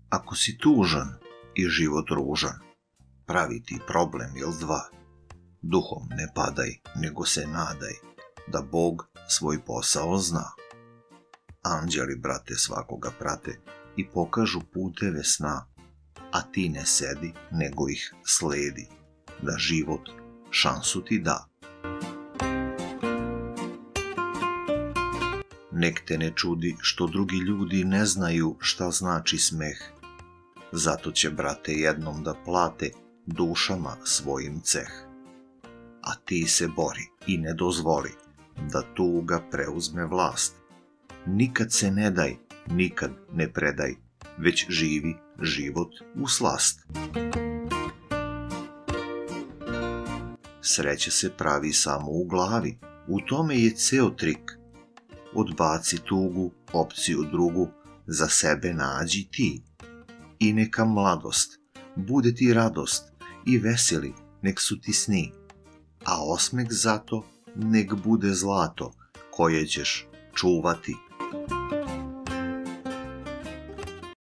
Ako si tužan i život ružan, pravi ti problem ili dva. Duhom ne padaj, nego se nadaj, da Bog svoj posao zna. Anđeli, brate, svakoga prate i pokažu puteve sna, a ti ne sedi, nego ih sledi, da život šansu ti da. Nek te ne čudi što drugi ljudi ne znaju šta znači smeh, zato će, brate, jednom da plate dušama svojim ceh. A ti se bori i ne dozvoli da tuga preuzme vlast. Nikad se ne daj, nikad ne predaj, već živi život u slast. Sreća se pravi samo u glavi, u tome je ceo trik. Odbaci tugu, opciju drugu, za sebe nađi ti. I neka mladost bude ti radost i veseli nek su ti sni, a osmeh zato nek bude zlato koje ćeš čuvati